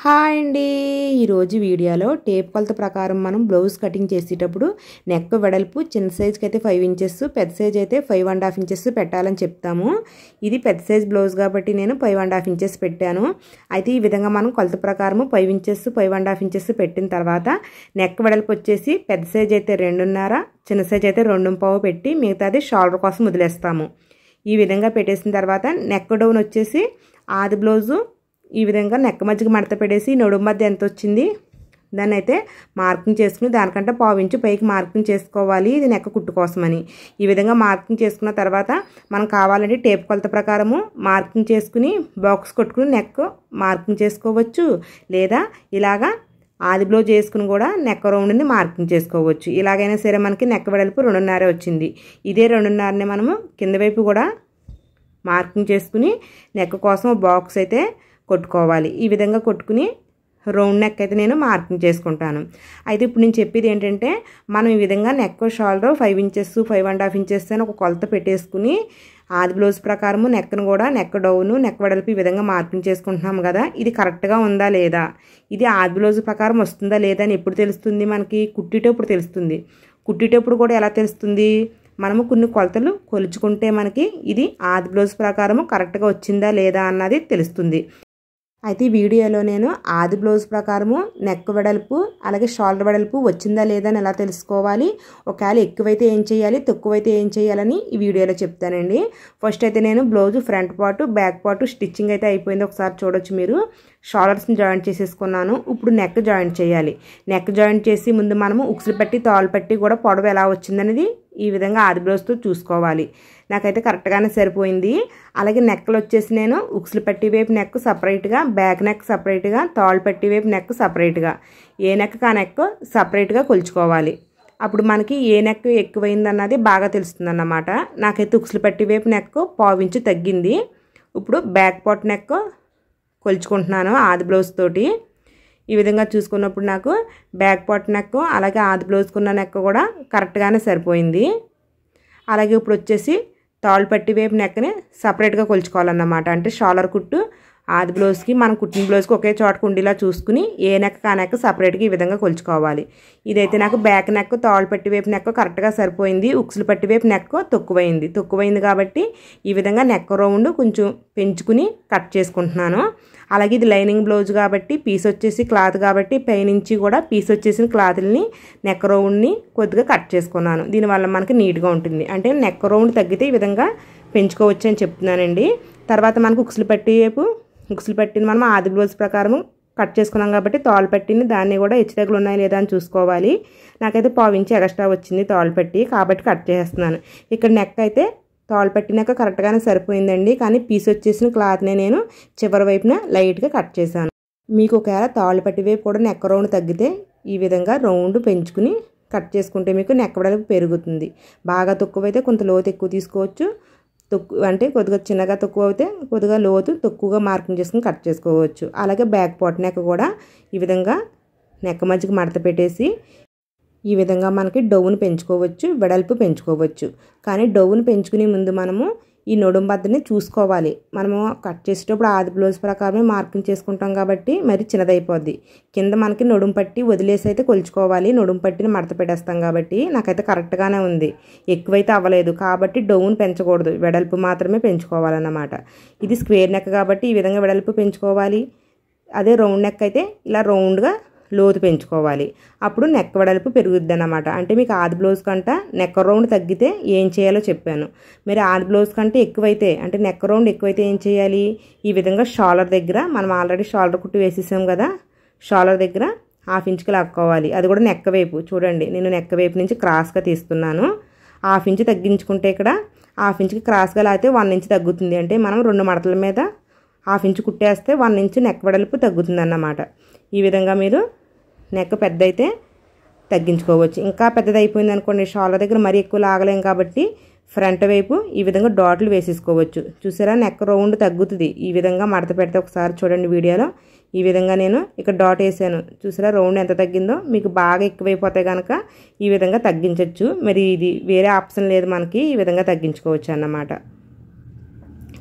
Hi అండి. ఈరోజు వీడియోలో టేప్ కొలత ప్రకారం మనం బ్లౌజ్ కటింగ్ చేసేటప్పుడు నెక్ వెడల్పు చిన్న సైజ్కి అయితే 5 ఇంచెస్, పెద్ద సైజ్ అయితే 5.5 ఇంచెస్ పెట్టాలని చెప్తాము. ఇది పెద్ద సైజ్ బ్లౌజ్ కాబట్టి నేను 5.5 ఇంచెస్ పెట్టాను. అయితే ఈ విధంగా మనం కొలత ప్రకారం 5 ఇంచెస్ 5.5 ఇంచెస్ పెట్టిన తర్వాత నెక్ వెడల్పు వచ్చేసి పెద్ద సైజ్ అయితే 2.5, చిన్న సైజ్ అయితే 2.5 పెట్టి మిగతాది షోల్డర్ కోసం వదిలేస్తాము. ఈ విధంగా పెట్టేసిన తర్వాత నెక్ డౌన్ వచ్చేసి ఆది బ్లౌజు ఈ విధంగా నెక్ మధ్యకి మడత పెట్టేసి నడుము మధ్య ఎంత వచ్చింది దాన్ని అయితే మార్కింగ్ చేసుకుని దానికంటే 1/4 ఇంచు పైకి మార్కింగ్ చేసుకోవాలి. ఇది నెక్ కుట్టు కోసమని ఈ విధంగా మార్కింగ్ చేసుకున్న తర్వాత మనం కావాలంటే టేప్ కొలత ప్రకారము మార్కింగ్ చేసుకుని బాక్స్ కొట్టుకుని నెక్ మార్కింగ్ చేసుకోవచ్చు. లేదా ఇలాగా ఆది బ్లౌజ్ చేసుకుని కూడా నెక్ రౌండ్ని మార్కింగ్ చేసుకోవచ్చు. ఇలాగైనా సరే మనకి నెక్ వెడల్పు 2.5 వచ్చింది. ఇదే 2.5ని మనము కింద వైపు కూడా మార్కింగ్ చేసుకుని నెక్ కోసం బాక్స్ అయితే కొట్టుకోవాలి. ఈ విధంగా కొట్టుకుని రౌండ్ నెక్ అయితే నేను మార్కింగ్ చేసుకుంటాను. అయితే ఇప్పుడు నేను చెప్పేది ఏంటంటే మనం ఈ విధంగా నెక్ షోల్డర్ 5 ఇంచెస్ 5.5 ఇంచెస్ అని ఒక కొలత పెట్టేసుకుని ఆది బ్లౌజ్ ప్రకారము నెక్ను కూడా నెక్ డౌను నెక్ వెడల్పు ఈ విధంగా మార్కింగ్ చేసుకుంటున్నాం కదా, ఇది కరెక్ట్గా ఉందా లేదా, ఇది ఆది బ్లౌజ్ ప్రకారం వస్తుందా లేదా అని ఎప్పుడు తెలుస్తుంది మనకి? కుట్టేటప్పుడు తెలుస్తుంది. కుట్టేటప్పుడు కూడా ఎలా తెలుస్తుంది? మనము కొన్ని కొలతలు కొలుచుకుంటే మనకి ఇది ఆది బ్లౌజ్ ప్రకారము కరెక్ట్గా వచ్చిందా లేదా అన్నది తెలుస్తుంది. అయితే ఈ వీడియోలో నేను ఆది బ్లౌజ్ ప్రకారము నెక్ వెడల్పు అలాగే షోల్డర్ వెడల్పు వచ్చిందా లేదా అని ఎలా తెలుసుకోవాలి, ఒకవేళ ఎక్కువైతే ఏం చేయాలి తక్కువైతే ఏం చేయాలని ఈ వీడియోలో చెప్తానండి. ఫస్ట్ అయితే నేను blouse front part back part stitching అయితే అయిపోయింది, ఒకసారి చూడొచ్చు మీరు. షోల్డర్స్ని జాయింట్ చేసేసుకున్నాను. ఇప్పుడు నెక్ జాయింట్ చేయాలి. నెక్ జాయింట్ చేసి ముందు మనము ఉక్సులు పట్టి తాళ్ళు పట్టి కూడా పొడవు ఎలా వచ్చిందనేది ఈ విధంగా ఆది బ్లౌజ్తో చూసుకోవాలి. నాకైతే కరెక్ట్గానే సరిపోయింది. అలాగే నెక్లు వచ్చేసి నేను ఉక్సులు పట్టి వైపు నెక్ సపరేట్గా, బ్యాక్ నెక్ సపరేట్గా, తాళ్ళు పట్టి వైపు నెక్ సపరేట్గా, ఏ నెక్ ఆ నెక్ సపరేట్గా కొలుచుకోవాలి. అప్పుడు మనకి ఏ నెక్ ఎక్కువైంది అన్నది బాగా తెలుస్తుంది అన్నమాట. నాకైతే ఉక్సులు పట్టి వైపు నెక్ 1/4 ఇంచు తగ్గింది. ఇప్పుడు బ్యాక్ పార్ట్ నెక్ కొలుచుకుంటున్నాను ఆది బ్లౌజ్ తోటి. ఈ విధంగా చూసుకున్నప్పుడు నాకు బ్యాక్ పార్ట్ నెక్ అలాగే ఆది బ్లౌజ్కున్న నెక్ కూడా కరెక్ట్గానే సరిపోయింది. అలాగే ఇప్పుడు వచ్చేసి తాళ్ళు పట్టి వైపు నెక్ని సపరేట్గా కొలుచుకోవాలన్నమాట. అంటే షోల్డర్ కుట్టు ఆది బ్లౌజ్కి మనం కుట్టిన బ్లౌజ్కి ఒకే చోట కుండీలా చూసుకుని ఏ నెక్ ఆ నెక్ సపరేట్గా ఈ విధంగా కొలుచుకోవాలి. ఇదైతే నాకు బ్యాక్ నెక్ తాళ్ళు పట్టి వైపు నెక్ కరెక్ట్గా సరిపోయింది. ఉక్సులు పట్టి వైపు నెక్ తక్కువైంది కాబట్టి ఈ విధంగా నెక్ రౌండ్ కొంచెం పెంచుకుని కట్ చేసుకుంటున్నాను. అలాగే ఇది లైనింగ్ బ్లౌజ్ కాబట్టి పీస్ వచ్చేసి క్లాత్ కాబట్టి పైనుంచి కూడా పీస్ వచ్చేసిన క్లాత్ని నెక్ రౌండ్ని కొద్దిగా కట్ చేసుకున్నాను. దీనివల్ల మనకి నీట్గా ఉంటుంది. అంటే నెక్ రౌండ్ తగ్గితే ఈ విధంగా పెంచుకోవచ్చు అని చెప్తున్నానండి. తర్వాత మనకు ఉక్సులు పట్టిని మనం ఆది బ్లౌజ్ ప్రకారం కట్ చేసుకున్నాం కాబట్టి తాళ్ళు పట్టిని దాన్ని కూడా హెచ్చుతగ్గులు ఉన్నాయి లేదా అని చూసుకోవాలి. నాకైతే 1/4 ఇంచు ఎక్స్ట్రా వచ్చింది తాళ్ళు పట్టి కాబట్టి కట్ చేస్తున్నాను. ఇక్కడ నెక్ అయితే తాళ్ళు పట్టినాక కరెక్ట్గానే సరిపోయిందండి. కానీ పీస్ వచ్చేసిన క్లాత్ని నేను చివరి వైపున లైట్గా కట్ చేశాను. మీకు ఒకవేళ తాళ్ళు పట్టి వైపు కూడా నెక్ రౌండ్ తగ్గితే ఈ విధంగా రౌండ్ పెంచుకుని కట్ చేసుకుంటే మీకు నెక్ వెడల్పు పెరుగుతుంది. బాగా తక్కువైతే కొంత లోతు ఎక్కువ తీసుకోవచ్చు, అంటే కొద్దిగా చిన్నగా తక్కువ అయితే కొద్దిగా లోతు తక్కువగా మార్కింగ్ చేసుకుని కట్ చేసుకోవచ్చు. అలాగే బ్యాక్ పార్ట్ నెక్ కూడా ఈ విధంగా నెక్ మధ్యకి మడత పెట్టేసి ఈ విధంగా మనకి డౌన్ పెంచుకోవచ్చు, వెడల్పు పెంచుకోవచ్చు. కానీ డౌన్ పెంచుకునే ముందు మనము ఈ నడుం బద్దని చూసుకోవాలి. మనము కట్ చేసేటప్పుడు ఆది బ్లౌజ్ ప్రకారమే మార్కింగ్ చేసుకుంటాం కాబట్టి మరి చిన్నదైపోద్ది. కింద మనకి నడుం పట్టి వదిలేసి అయితే కొలుచుకోవాలి. నడుం పట్టిని మడత పెట్టేస్తాం కాబట్టి నాకైతే కరెక్ట్గానే ఉంది, ఎక్కువైతే అవ్వలేదు. కాబట్టి డౌన్ పెంచకూడదు, వెడల్పు మాత్రమే పెంచుకోవాలన్నమాట. ఇది స్క్వేర్ నెక్ కాబట్టి ఈ విధంగా వెడల్పు పెంచుకోవాలి. అదే రౌండ్ నెక్ అయితే ఇలా రౌండ్గా లోతు పెంచుకోవాలి. అప్పుడు నెక్ వెడల్పు పెరుగుద్ది అన్నమాట. అంటే మీకు ఆది బ్లౌజ్ కంటే నెక్ రౌండ్ తగ్గితే ఏం చేయాలో చెప్పాను. మరి ఆది బ్లౌజ్ కంటే ఎక్కువైతే అంటే నెక్ రౌండ్ ఎక్కువైతే ఏం చేయాలి? ఈ విధంగా షోల్డర్ దగ్గర మనం ఆల్రెడీ షోల్డర్ కుట్టు వేసేసాం కదా, షోల్డర్ దగ్గర 1/2 ఇంచుకి లాక్కోవాలి. అది కూడా నెక్ వైపు చూడండి, నేను నెక్ వైపు నుంచి క్రాస్గా తీస్తున్నాను. 1/2 ఇంచు తగ్గించుకుంటే ఇక్కడ 1/2 ఇంచుకి క్రాస్గా లాగితే 1 ఇంచు తగ్గుతుంది. అంటే మనం 2 మడతల మీద 1/2 ఇంచు కుట్టేస్తే 1 ఇంచు నెక్ వెడల్పు తగ్గుతుంది అన్నమాట. ఈ విధంగా మీరు నెక్ పెద్ద అయితే తగ్గించుకోవచ్చు. ఇంకా పెద్దది అయిపోయింది అనుకోండి, షోల్డర్ దగ్గర మరీ ఎక్కువ లాగలేం కాబట్టి ఫ్రంట్ వైపు ఈ విధంగా డాట్లు వేసేసుకోవచ్చు. చూసారా నెక్ రౌండ్ తగ్గుతుంది. ఈ విధంగా మడత పెడితే ఒకసారి చూడండి వీడియోలో. ఈ విధంగా నేను ఇక్కడ డాట్ వేసాను, చూసారా రౌండ్ ఎంత తగ్గిందో. మీకు బాగా ఎక్కువైపోతే కనుక ఈ విధంగా తగ్గించవచ్చు. మరి ఇది వేరే ఆప్షన్ లేదు మనకి, ఈ విధంగా తగ్గించుకోవచ్చు అన్నమాట.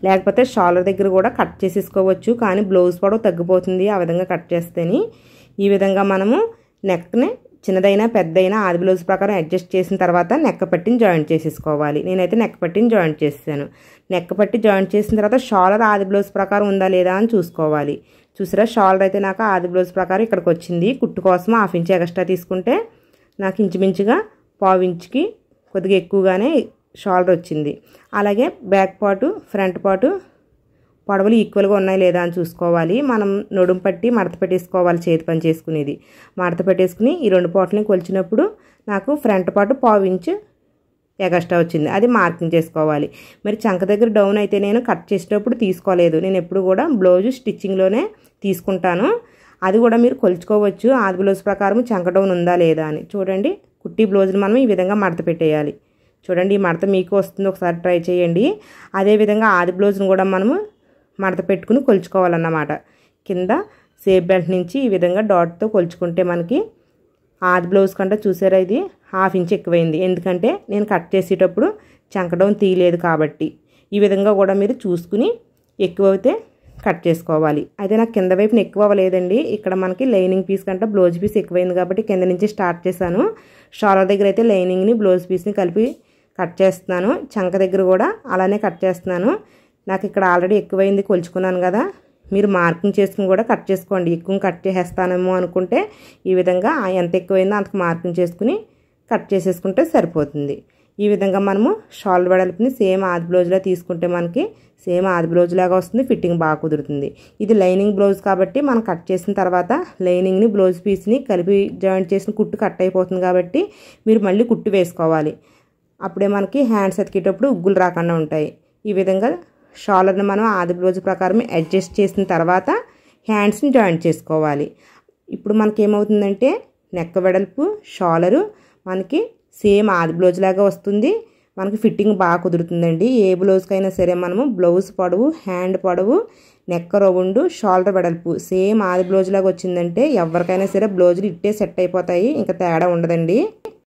లేకపోతే షోల్డర్ దగ్గర కూడా కట్ చేసేసుకోవచ్చు, కానీ బ్లౌజ్ పొడవు తగ్గిపోతుంది ఆ విధంగా కట్ చేస్తేని. ఈ విధంగా మనము నెక్ని చిన్నదైనా పెద్దదైనా ఆది బ్లౌజ్ ప్రకారం అడ్జస్ట్ చేసిన తర్వాత నెక్ పట్టిని జాయింట్ చేసేసుకోవాలి. నేనైతే నెక్ పట్టిని జాయింట్ చేసాను. నెక్ పట్టి జాయింట్ చేసిన తర్వాత షోల్డర్ ఆది బ్లౌజ్ ప్రకారం ఉందా లేదా అని చూసుకోవాలి. చూసారా, షోల్డర్ అయితే నాకు ఆది బ్లౌజ్ ప్రకారం ఇక్కడికి వచ్చింది. కుట్టు కోసం 1/2 ఇంచ్ ఎక్స్ట్రా తీసుకుంటే నాకు ఇంచుమించుగా 1/4 ఇంచ్కి కొద్దిగా ఎక్కువగానే షోల్డర్ వచ్చింది. అలాగే బ్యాక్ పార్టు ఫ్రంట్ పార్టు పొడవులు ఈక్వల్గా ఉన్నాయి లేదా అని చూసుకోవాలి. మనం నడుము పట్టి మడత పెట్టేసుకోవాలి. చేతి పని చేసుకునేది మడత పెట్టేసుకుని ఈ 2 పార్ట్లని కొలిచినప్పుడు నాకు ఫ్రంట్ పార్ట్ 1/4 ఇంచ్ ఎక్స్ట్రా వచ్చింది. అది మార్కింగ్ చేసుకోవాలి. మరి చంక దగ్గర డౌన్ అయితే నేను కట్ చేసేటప్పుడు తీసుకోలేదు. నేను ఎప్పుడు కూడా బ్లౌజ్ స్టిచ్చింగ్లోనే తీసుకుంటాను. అది కూడా మీరు కొలుచుకోవచ్చు ఆది బ్లౌజ్ ప్రకారం చంక డౌన్ ఉందా లేదా అని. చూడండి, కుట్టి బ్లౌజ్ని మనం ఈ విధంగా మడత పెట్టేయాలి. చూడండి, ఈ మడత మీకు వస్తుంది, ఒకసారి ట్రై చేయండి. అదేవిధంగా ఆది బ్లౌజ్ని కూడా మనము మడత పెట్టుకుని కొలుచుకోవాలన్నమాట. కింద సేఫ్ బెల్ట్ నుంచి ఈ విధంగా డాట్తో కొలుచుకుంటే మనకి ఆది బ్లౌజ్ కంటే చూసారా ఇది 1/2 ఇంచ్ ఎక్కువైంది. ఎందుకంటే నేను కట్ చేసేటప్పుడు చంక డౌన్ తీయలేదు కాబట్టి. ఈ విధంగా కూడా మీరు చూసుకుని ఎక్కువైతే కట్ చేసుకోవాలి. అయితే నాకు కింద వైపున ఎక్కువ అవ్వలేదండి. ఇక్కడ మనకి లైనింగ్ పీస్ కంటే బ్లౌజ్ పీస్ ఎక్కువైంది కాబట్టి కింద నుంచి స్టార్ట్ చేశాను. షోల్డర్ దగ్గర అయితే లైనింగ్ని బ్లౌజ్ పీస్ని కలిపి కట్ చేస్తున్నాను. చంక దగ్గర కూడా అలానే కట్ చేస్తున్నాను. నాకు ఇక్కడ ఆల్రెడీ ఎక్కువైంది కొలుచుకున్నాను కదా, మీరు మార్కింగ్ చేసుకుని కూడా కట్ చేసుకోండి. ఎక్కువ కట్ చేసేస్తానేమో అనుకుంటే ఈ విధంగా ఎంత ఎక్కువైందో అంతకు మార్కింగ్ చేసుకుని కట్ చేసేసుకుంటే సరిపోతుంది. ఈ విధంగా మనము షోల్డర్ వెడల్పుని సేమ్ ఆది బ్లౌజ్లా తీసుకుంటే మనకి సేమ్ ఆది బ్లౌజ్ లాగా వస్తుంది. ఫిట్టింగ్ బాగా కుదురుతుంది. ఇది లైనింగ్ బ్లౌజ్ కాబట్టి మనం కట్ చేసిన తర్వాత లైనింగ్ని బ్లౌజ్ పీస్ని కలిపి జాయింట్ చేసిన కుట్టు కట్ అయిపోతుంది కాబట్టి మీరు మళ్ళీ కుట్టు వేసుకోవాలి. అప్పుడే మనకి హ్యాండ్స్ ఎతికేటప్పుడు ఉగ్గులు రాకుండా ఉంటాయి. ఈ విధంగా షోల్డర్ని మనం ఆది బ్లౌజ్ ప్రకారం అడ్జస్ట్ చేసిన తర్వాత హ్యాండ్స్ని జాయింట్ చేసుకోవాలి. ఇప్పుడు మనకి ఏమవుతుందంటే నెక్ వెడల్పు షోల్డరు మనకి సేమ్ ఆది బ్లౌజ్ లాగా వస్తుంది. మనకి ఫిట్టింగ్ బాగా కుదురుతుందండి. ఏ బ్లౌజ్కైనా సరే మనము బ్లౌజ్ పొడవు, హ్యాండ్ పొడవు, నెక్ రౌండ్, షోల్డర్ వెడల్పు సేమ్ ఆది బ్లౌజ్ లాగా వచ్చిందంటే ఎవరికైనా సరే బ్లౌజులు ఇట్టే సెట్ అయిపోతాయి. ఇంకా తేడా ఉండదండి.